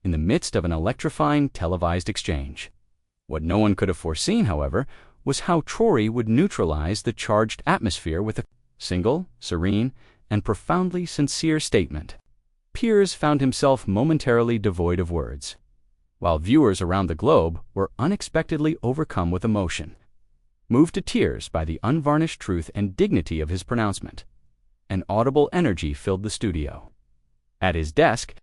in the midst of an electrifying televised exchange. What no one could have foreseen, however, was how Traoré would neutralize the charged atmosphere with a single, serene, and profoundly sincere statement. Piers found himself momentarily devoid of words, while viewers around the globe were unexpectedly overcome with emotion, moved to tears by the unvarnished truth and dignity of his pronouncement. An audible energy filled the studio. At his desk,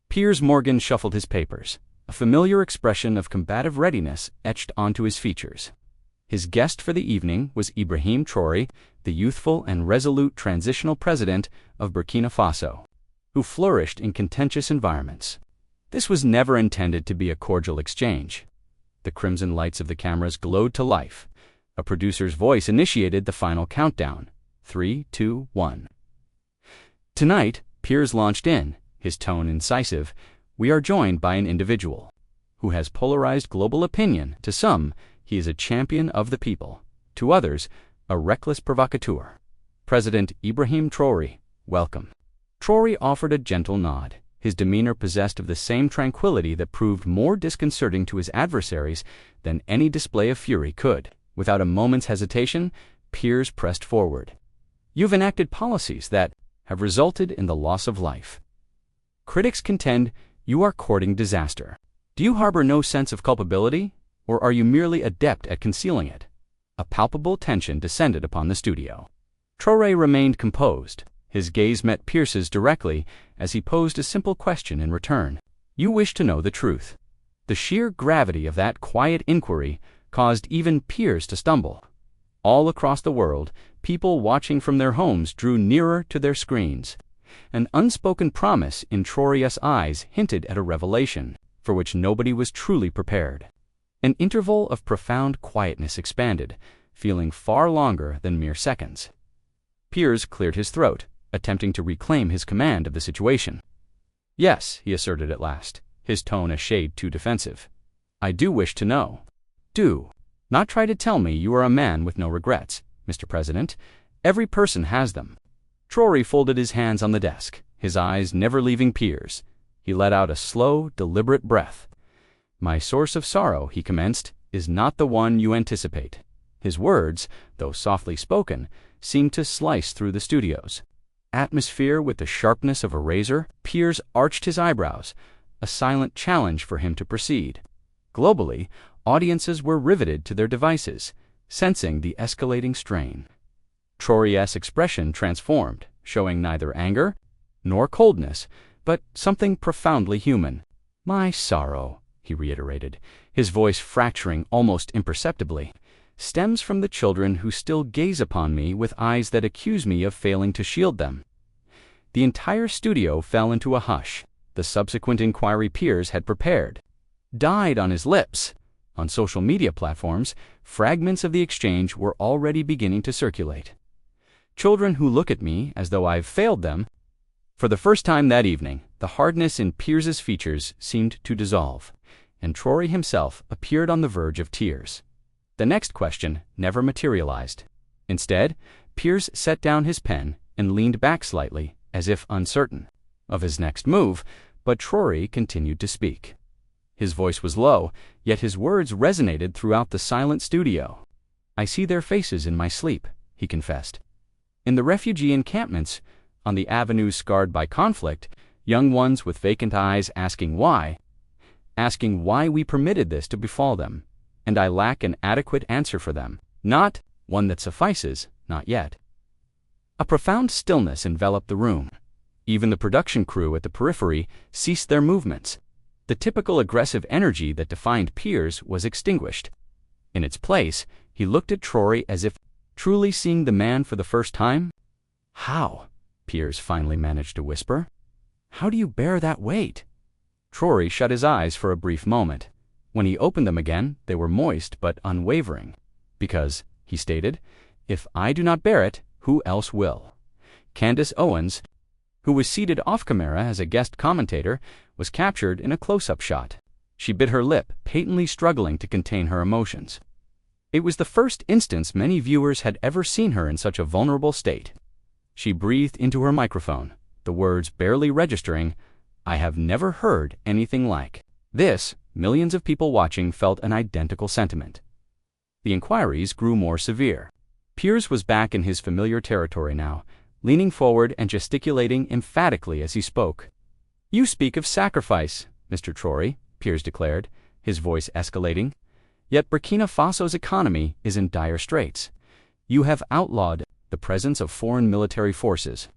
Piers Morgan shuffled his papers, a familiar expression of combative readiness etched onto his features. His guest for the evening was Ibrahim Traoré, the youthful and resolute transitional president of Burkina Faso, who flourished in contentious environments. This was never intended to be a cordial exchange. The crimson lights of the cameras glowed to life. A producer's voice initiated the final countdown. 3, 2, 1. Tonight, Piers launched in, his tone incisive. We are joined by an individual who has polarized global opinion. To some, he is a champion of the people. To others, a reckless provocateur. President Ibrahim Traoré, welcome. Traoré offered a gentle nod, his demeanor possessed of the same tranquility that proved more disconcerting to his adversaries than any display of fury could. Without a moment's hesitation, Piers pressed forward. You've enacted policies that have resulted in the loss of life. Critics contend you are courting disaster. Do you harbor no sense of culpability, or are you merely adept at concealing it? A palpable tension descended upon the studio. Traoré remained composed. His gaze met Piers's directly as he posed a simple question in return. You wish to know the truth. The sheer gravity of that quiet inquiry caused even Piers to stumble. All across the world, people watching from their homes drew nearer to their screens. An unspoken promise in Traoré's eyes hinted at a revelation for which nobody was truly prepared. An interval of profound quietness expanded, feeling far longer than mere seconds. Piers cleared his throat, attempting to reclaim his command of the situation. Yes, he asserted at last, his tone a shade too defensive. I do wish to know. Do not try to tell me you are a man with no regrets, Mr. President. Every person has them. Traoré folded his hands on the desk, his eyes never leaving Piers. He let out a slow, deliberate breath. My source of sorrow, he commenced, is not the one you anticipate. His words, though softly spoken, seemed to slice through the studio's atmosphere with the sharpness of a razor. Piers arched his eyebrows, a silent challenge for him to proceed. Globally, audiences were riveted to their devices, sensing the escalating strain. Traoré's expression transformed, showing neither anger nor coldness, but something profoundly human. My sorrow, he reiterated, his voice fracturing almost imperceptibly, stems from the children who still gaze upon me with eyes that accuse me of failing to shield them. The entire studio fell into a hush. The subsequent inquiry Piers had prepared died on his lips. On social media platforms, fragments of the exchange were already beginning to circulate. Children who look at me as though I've failed them. For the first time that evening, the hardness in Piers's features seemed to dissolve, and Traoré himself appeared on the verge of tears. The next question never materialized. Instead, Piers set down his pen and leaned back slightly, as if uncertain of his next move, but Traoré continued to speak. His voice was low, yet his words resonated throughout the silent studio. I see their faces in my sleep, he confessed. In the refugee encampments, on the avenues scarred by conflict, young ones with vacant eyes asking why we permitted this to befall them, and I lack an adequate answer for them, not one that suffices, not yet. A profound stillness enveloped the room. Even the production crew at the periphery ceased their movements. The typical aggressive energy that defined Piers was extinguished. In its place, he looked at Traoré as if truly seeing the man for the first time. How? Piers finally managed to whisper. How do you bear that weight? Traoré shut his eyes for a brief moment. When he opened them again, they were moist but unwavering. Because, he stated, if I do not bear it, who else will? Candace Owens, who was seated off-camera as a guest commentator, was captured in a close-up shot. She bit her lip, patently struggling to contain her emotions. It was the first instance many viewers had ever seen her in such a vulnerable state. She breathed into her microphone, the words barely registering, I have never heard anything like this. Millions of people watching felt an identical sentiment. The inquiries grew more severe. Piers was back in his familiar territory now, leaning forward and gesticulating emphatically as he spoke. "You speak of sacrifice, Mr. Traoré," Piers declared, his voice escalating. "Yet Burkina Faso's economy is in dire straits. You have outlawed the presence of foreign military forces.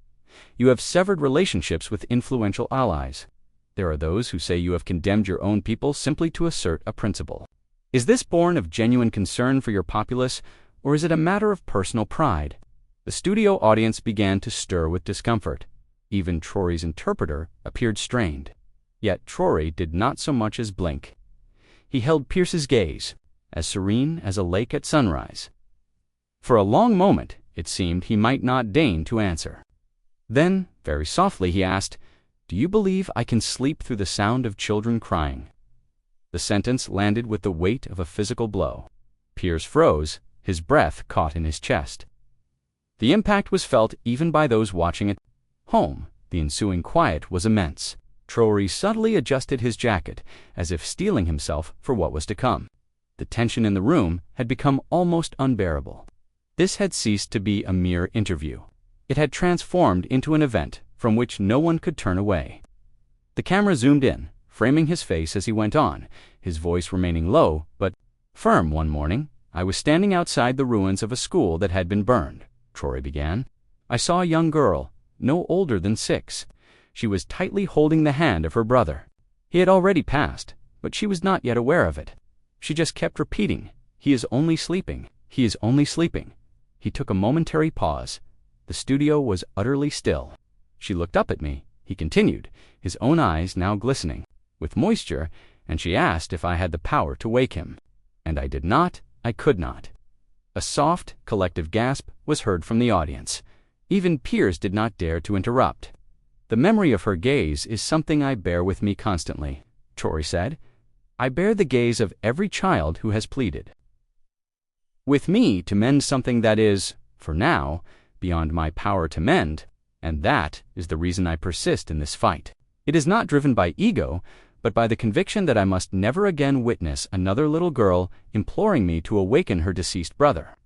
You have severed relationships with influential allies. There are those who say you have condemned your own people simply to assert a principle. Is this born of genuine concern for your populace, or is it a matter of personal pride?" The studio audience began to stir with discomfort. Even Traoré's interpreter appeared strained. Yet Traoré did not so much as blink. He held Piers's gaze, as serene as a lake at sunrise. For a long moment, it seemed he might not deign to answer. Then, very softly, he asked, "Do you believe I can sleep through the sound of children crying?" The sentence landed with the weight of a physical blow. Piers froze, his breath caught in his chest. The impact was felt even by those watching at home. The ensuing quiet was immense. Traoré subtly adjusted his jacket, as if steeling himself for what was to come. The tension in the room had become almost unbearable. This had ceased to be a mere interview. It had transformed into an event from which no one could turn away. The camera zoomed in, framing his face as he went on, his voice remaining low but firm. "One morning, I was standing outside the ruins of a school that had been burned," Traoré began. "I saw a young girl, no older than 6. She was tightly holding the hand of her brother. He had already passed, but she was not yet aware of it. She just kept repeating, 'He is only sleeping. He is only sleeping.'" He took a momentary pause. The studio was utterly still. "She looked up at me," he continued, his own eyes now glistening with moisture, "and she asked if I had the power to wake him. And I did not, I could not." A soft, collective gasp was heard from the audience. Even Piers did not dare to interrupt. "The memory of her gaze is something I bear with me constantly," Traoré said. "I bear the gaze of every child who has pleaded with me to mend something that is, for now, beyond my power to mend, and that is the reason I persist in this fight. It is not driven by ego, but by the conviction that I must never again witness another little girl imploring me to awaken her deceased brother."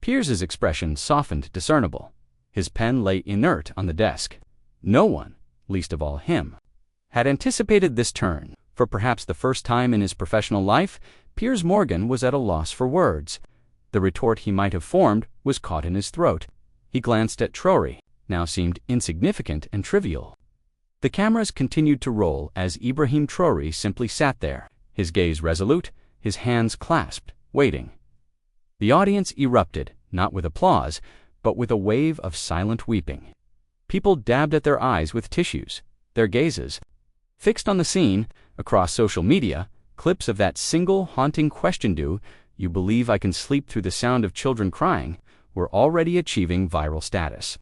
Piers's expression softened discernible. His pen lay inert on the desk. No one, least of all him, had anticipated this turn. For perhaps the first time in his professional life, Piers Morgan was at a loss for words. The retort he might have formed was caught in his throat. He glanced at Traoré, now seemed insignificant and trivial. The cameras continued to roll as Ibrahim Traoré simply sat there, his gaze resolute, his hands clasped, waiting. The audience erupted, not with applause, but with a wave of silent weeping. People dabbed at their eyes with tissues, their gazes fixed on the scene. Across social media, clips of that single haunting question, "Do you believe I can sleep through the sound of children crying?" were already achieving viral status.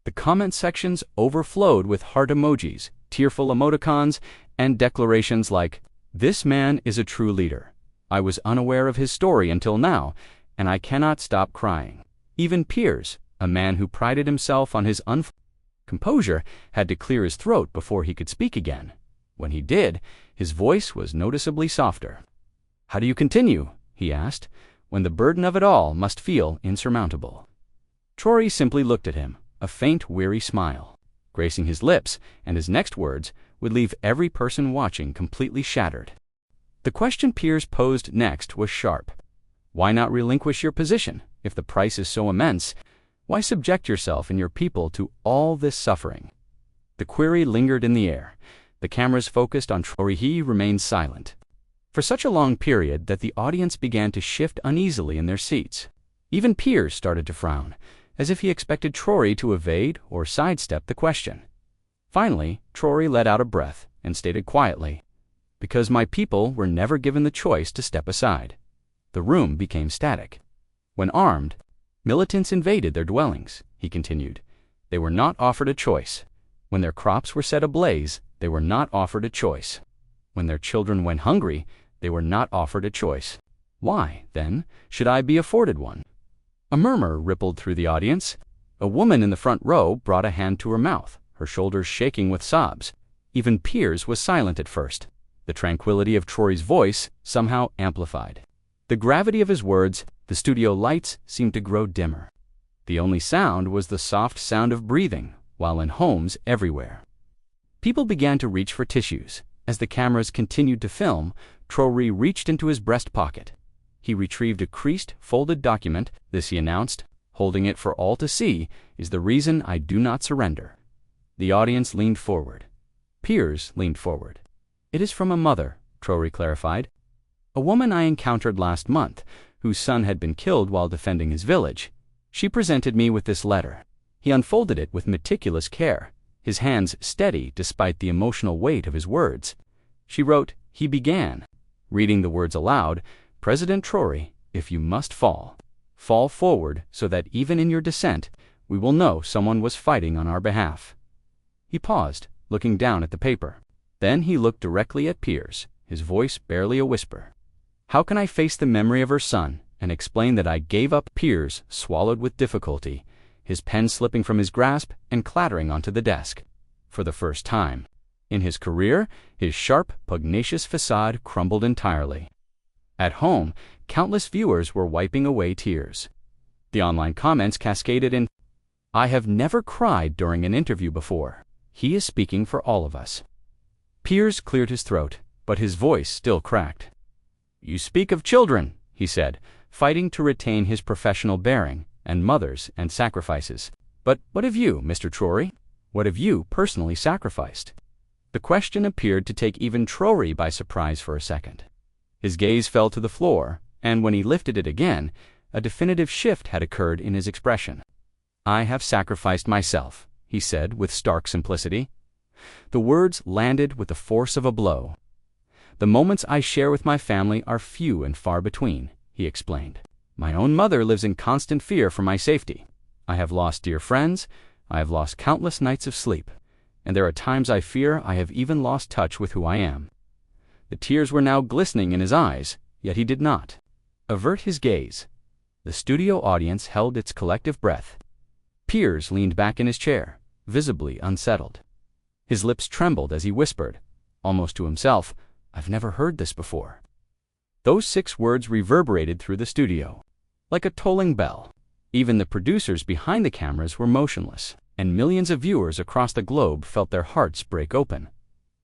The comment sections overflowed with heart emojis, tearful emoticons, and declarations like, "This man is a true leader. I was unaware of his story until now, and I cannot stop crying." Even Piers, a man who prided himself on his composure, had to clear his throat before he could speak again. When he did, his voice was noticeably softer. "How do you continue," he asked, "when the burden of it all must feel insurmountable?" Traoré simply looked at him, a faint, weary smile, gracing his lips, and his next words would leave every person watching completely shattered. The question Piers posed next was sharp. Why not relinquish your position? If the price is so immense, why subject yourself and your people to all this suffering? The query lingered in the air. The cameras focused on Traoré. He remained silent for such a long period that the audience began to shift uneasily in their seats. Even Piers started to frown, as if he expected Traoré to evade or sidestep the question. Finally, Traoré let out a breath and stated quietly, "Because my people were never given the choice to step aside." The room became static. "When armed, militants invaded their dwellings," he continued. "They were not offered a choice. When their crops were set ablaze, they were not offered a choice. When their children went hungry, they were not offered a choice. Why, then, should I be afforded one?" A murmur rippled through the audience. A woman in the front row brought a hand to her mouth, her shoulders shaking with sobs. Even Piers was silent at first. The tranquility of Traoré's voice somehow amplified. The gravity of his words, the studio lights seemed to grow dimmer. The only sound was the soft sound of breathing, while in homes everywhere. People began to reach for tissues. As the cameras continued to film, Traoré reached into his breast pocket. He retrieved a creased, folded document. This, he announced, holding it for all to see, is the reason I do not surrender. The audience leaned forward. Piers leaned forward. It is from a mother, Traoré clarified. A woman I encountered last month, whose son had been killed while defending his village. She presented me with this letter. He unfolded it with meticulous care, his hands steady despite the emotional weight of his words. She wrote, he began, reading the words aloud, President Traoré, if you must fall, fall forward so that even in your descent, we will know someone was fighting on our behalf. He paused, looking down at the paper. Then he looked directly at Piers, his voice barely a whisper. How can I face the memory of her son and explain that I gave up? Piers swallowed with difficulty, his pen slipping from his grasp and clattering onto the desk. For the first time in his career, his sharp, pugnacious facade crumbled entirely. At home, countless viewers were wiping away tears. The online comments cascaded in, I have never cried during an interview before. He is speaking for all of us. Piers cleared his throat, but his voice still cracked. You speak of children, he said, fighting to retain his professional bearing, and mothers and sacrifices. But what of you, Mr. Traoré? What have you personally sacrificed? The question appeared to take even Traoré by surprise for a second. His gaze fell to the floor, and when he lifted it again, a definitive shift had occurred in his expression. I have sacrificed myself, he said with stark simplicity. The words landed with the force of a blow. The moments I share with my family are few and far between, he explained. My own mother lives in constant fear for my safety. I have lost dear friends, I have lost countless nights of sleep, and there are times I fear I have even lost touch with who I am. The tears were now glistening in his eyes, yet he did not avert his gaze. The studio audience held its collective breath. Piers leaned back in his chair, visibly unsettled. His lips trembled as he whispered, almost to himself, I've never heard this before. Those 6 words reverberated through the studio, like a tolling bell. Even the producers behind the cameras were motionless, and millions of viewers across the globe felt their hearts break open.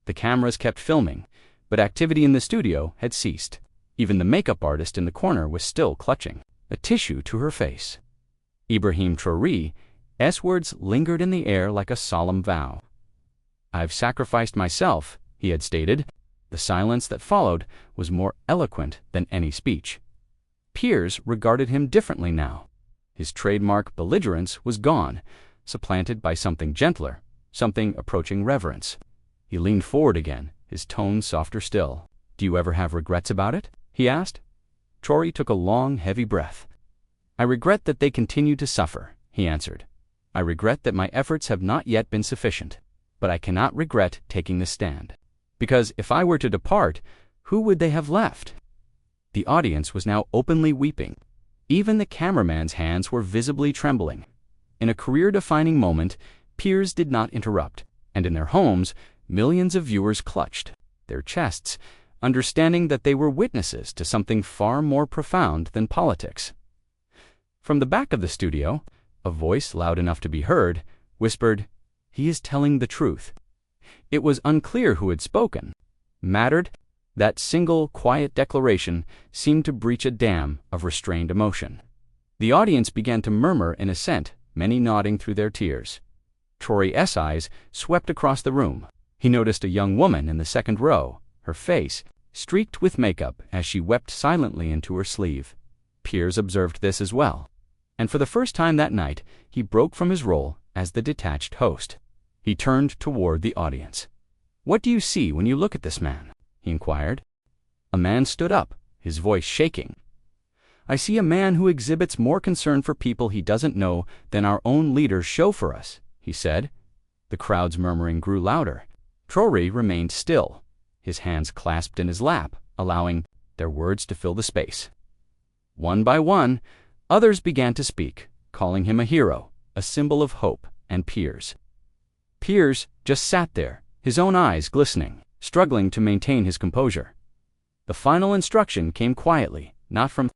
The cameras kept filming, but activity in the studio had ceased. Even the makeup artist in the corner was still clutching a tissue to her face. Ibrahim Traoré's words lingered in the air like a solemn vow. I've sacrificed myself, he had stated. The silence that followed was more eloquent than any speech. Piers regarded him differently now. His trademark belligerence was gone, supplanted by something gentler, something approaching reverence. He leaned forward again, his tone softer still. Do you ever have regrets about it? He asked. Traoré took a long, heavy breath. I regret that they continue to suffer, he answered. I regret that my efforts have not yet been sufficient, but I cannot regret taking this stand. Because if I were to depart, who would they have left? The audience was now openly weeping. Even the cameraman's hands were visibly trembling. In a career-defining moment, Piers did not interrupt, and in their homes, millions of viewers clutched their chests, understanding that they were witnesses to something far more profound than politics. From the back of the studio, a voice loud enough to be heard whispered, He is telling the truth. It was unclear who had spoken. Mattered? That single, quiet declaration seemed to breach a dam of restrained emotion. The audience began to murmur in assent, many nodding through their tears. Traoré's eyes swept across the room. He noticed a young woman in the second row, her face streaked with makeup as she wept silently into her sleeve. Piers observed this as well, and for the first time that night, he broke from his role as the detached host. He turned toward the audience. What do you see when you look at this man? He inquired. A man stood up, his voice shaking. I see a man who exhibits more concern for people he doesn't know than our own leaders show for us, he said. The crowd's murmuring grew louder. Traoré remained still, his hands clasped in his lap, allowing their words to fill the space. One by one, others began to speak, calling him a hero, a symbol of hope, and Piers just sat there, his own eyes glistening, struggling to maintain his composure. The final instruction came quietly, not from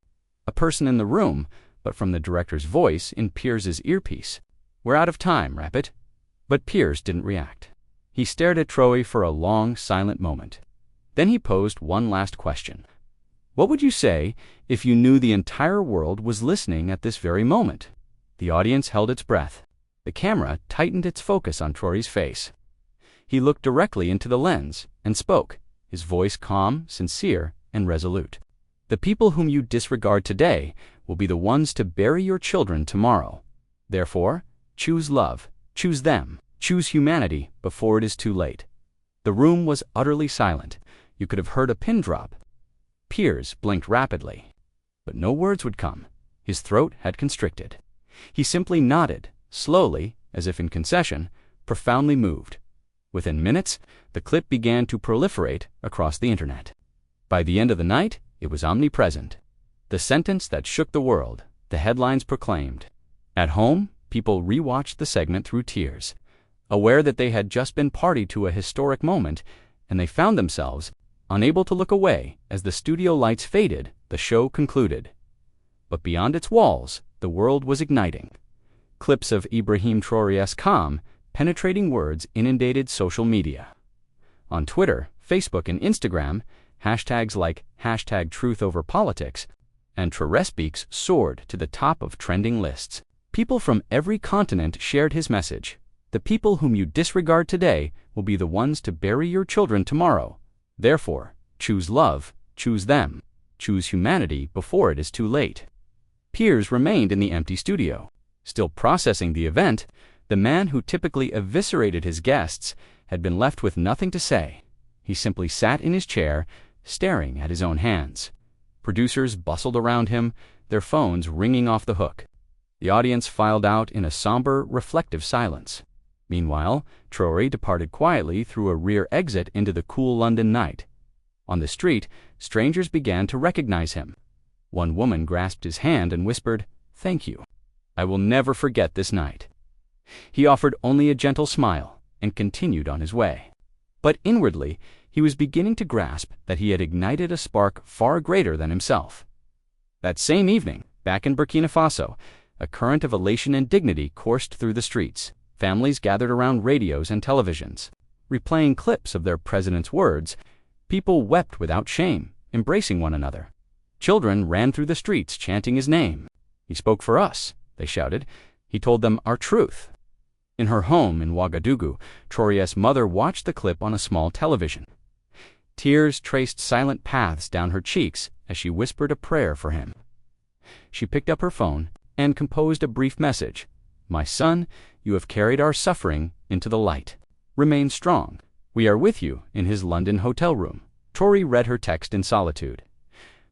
a person in the room, but from the director's voice in Piers's earpiece. "We're out of time, wrap it." But Piers didn't react. He stared at Traoré for a long, silent moment. Then he posed one last question. "What would you say if you knew the entire world was listening at this very moment?" The audience held its breath. The camera tightened its focus on Traoré's face. He looked directly into the lens and spoke, his voice calm, sincere, and resolute. "The people whom you disregard today will be the ones to bury your children tomorrow. Therefore, choose love, choose them, choose humanity before it is too late." The room was utterly silent. You could have heard a pin drop. Piers blinked rapidly, but no words would come. His throat had constricted. He simply nodded, slowly, as if in concession, profoundly moved. Within minutes, the clip began to proliferate across the internet. By the end of the night, it was omnipresent. The sentence that shook the world, the headlines proclaimed. At home, people rewatched the segment through tears, aware that they had just been party to a historic moment, and they found themselves unable to look away as the studio lights faded. The show concluded. But beyond its walls, the world was igniting. Clips of Ibrahim Traoré's calm, penetrating words inundated social media. On Twitter, Facebook, and Instagram, hashtags like #TruthOverPolitics and Traoré Speaks soared to the top of trending lists. People from every continent shared his message. "The people whom you disregard today will be the ones to bury your children tomorrow. Therefore, choose love, choose them, choose humanity before it is too late." Piers remained in the empty studio. Still processing the event, the man who typically eviscerated his guests had been left with nothing to say. He simply sat in his chair, staring at his own hands. Producers bustled around him, their phones ringing off the hook. The audience filed out in a somber, reflective silence. Meanwhile, Traoré departed quietly through a rear exit into the cool London night. On the street, strangers began to recognize him. One woman grasped his hand and whispered, "Thank you. I will never forget this night." He offered only a gentle smile and continued on his way. But inwardly, he was beginning to grasp that he had ignited a spark far greater than himself. That same evening, back in Burkina Faso, a current of elation and dignity coursed through the streets. Families gathered around radios and televisions, replaying clips of their president's words. People wept without shame, embracing one another. Children ran through the streets chanting his name. "He spoke for us," they shouted. "He told them our truth." In her home in Ouagadougou, Traoré's mother watched the clip on a small television. Tears traced silent paths down her cheeks as she whispered a prayer for him. She picked up her phone and composed a brief message. "My son, you have carried our suffering into the light. Remain strong. We are with you in his London hotel room." Traoré read her text in solitude.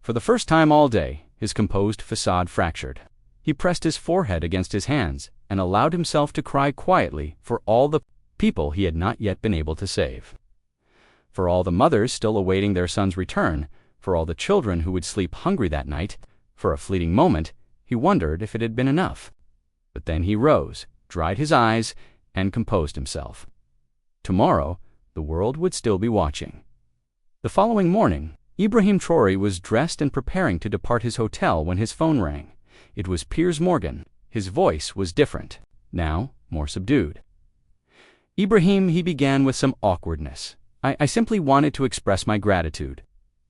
For the first time all day, his composed facade fractured. He pressed his forehead against his hands and allowed himself to cry quietly for all the people he had not yet been able to save. For all the mothers still awaiting their son's return, for all the children who would sleep hungry that night. For a fleeting moment, he wondered if it had been enough. But then he rose, dried his eyes, and composed himself. Tomorrow, the world would still be watching. The following morning, Ibrahim Traoré was dressed and preparing to depart his hotel when his phone rang. It was Piers Morgan. His voice was different, now more subdued. "Ibrahim," he began with some awkwardness. I simply wanted to express my gratitude."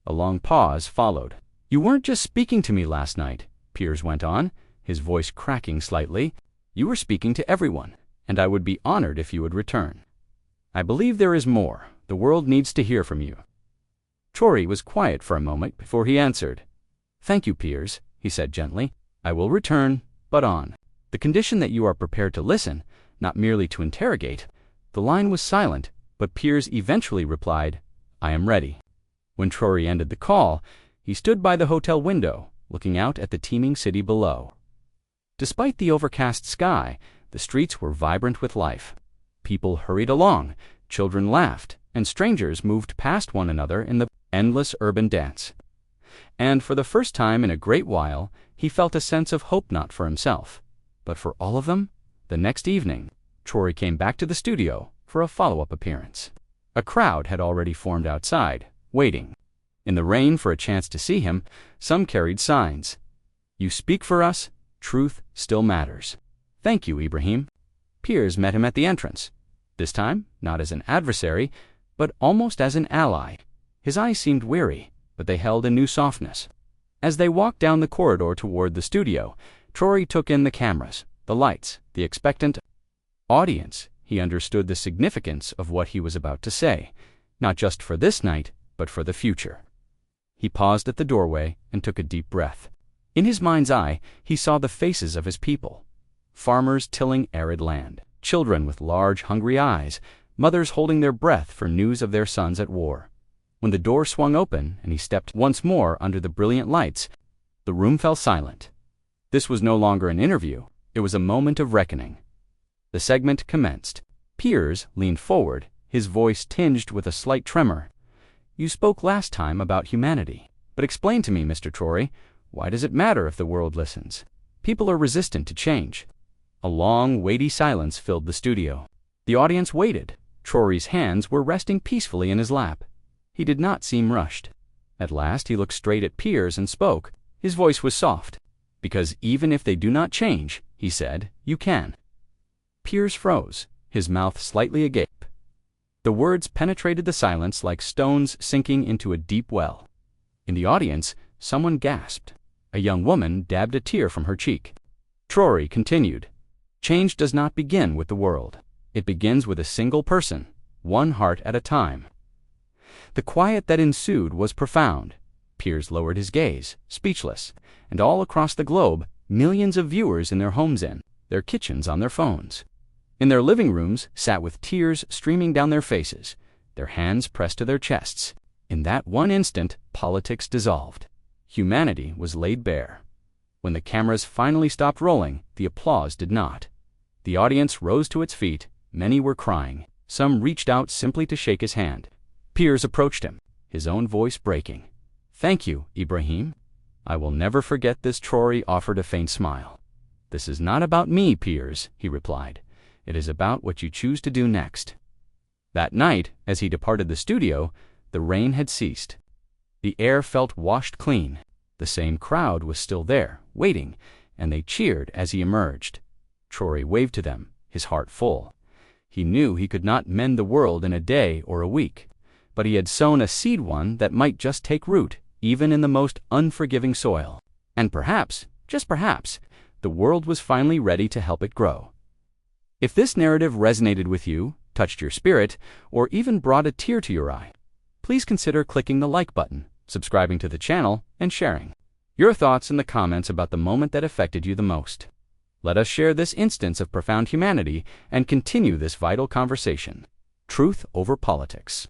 A long pause followed. "You weren't just speaking to me last night," Piers went on, his voice cracking slightly. "You were speaking to everyone, and I would be honored if you would return. I believe there is more. The world needs to hear from you." Traoré was quiet for a moment before he answered. "Thank you, Piers," he said gently. "I will return, but on the condition that you are prepared to listen, not merely to interrogate." The line was silent, but Piers eventually replied, "I am ready." When Traoré ended the call, he stood by the hotel window, looking out at the teeming city below. Despite the overcast sky, the streets were vibrant with life. People hurried along, children laughed, and strangers moved past one another in the endless urban dance. And for the first time in a great while, he felt a sense of hope, not for himself, but for all of them. The next evening, Traoré came back to the studio for a follow-up appearance. A crowd had already formed outside, waiting. In the rain for a chance to see him, some carried signs. "You speak for us, truth still matters." "Thank you, Ibrahim." Piers met him at the entrance, this time not as an adversary, but almost as an ally. His eyes seemed weary, but they held a new softness. As they walked down the corridor toward the studio, Traoré took in the cameras, the lights, the expectant audience. He understood the significance of what he was about to say, not just for this night, but for the future. He paused at the doorway and took a deep breath. In his mind's eye, he saw the faces of his people. Farmers tilling arid land, children with large, hungry eyes, mothers holding their breath for news of their sons at war. When the door swung open and he stepped once more under the brilliant lights, the room fell silent. This was no longer an interview, it was a moment of reckoning. The segment commenced. Piers leaned forward, his voice tinged with a slight tremor. "You spoke last time about humanity. But explain to me, Mr. Traoré, why does it matter if the world listens? People are resistant to change." A long, weighty silence filled the studio. The audience waited. Traoré's hands were resting peacefully in his lap. He did not seem rushed. At last he looked straight at Piers and spoke. His voice was soft. "Because even if they do not change," he said, "you can." Piers froze, his mouth slightly agape. The words penetrated the silence like stones sinking into a deep well. In the audience, someone gasped. A young woman dabbed a tear from her cheek. Traoré continued, "Change does not begin with the world. It begins with a single person, one heart at a time." The quiet that ensued was profound. Piers lowered his gaze, speechless, and all across the globe, millions of viewers in their homes in their kitchens on their phones. In their living rooms sat with tears streaming down their faces, their hands pressed to their chests. In that one instant, politics dissolved. Humanity was laid bare. When the cameras finally stopped rolling, the applause did not. The audience rose to its feet, many were crying, some reached out simply to shake his hand. Piers approached him, his own voice breaking. "Thank you, Ibrahim. I will never forget this." Traoré offered a faint smile. "This is not about me, Piers," he replied. "It is about what you choose to do next." That night, as he departed the studio, the rain had ceased. The air felt washed clean. The same crowd was still there, waiting, and they cheered as he emerged. Traoré waved to them, his heart full. He knew he could not mend the world in a day or a week, but he had sown a seed one that might just take root, even in the most unforgiving soil. And perhaps, just perhaps, the world was finally ready to help it grow. If this narrative resonated with you, touched your spirit, or even brought a tear to your eye, please consider clicking the like button, subscribing to the channel, and sharing your thoughts in the comments about the moment that affected you the most. Let us share this instance of profound humanity and continue this vital conversation. Truth over politics.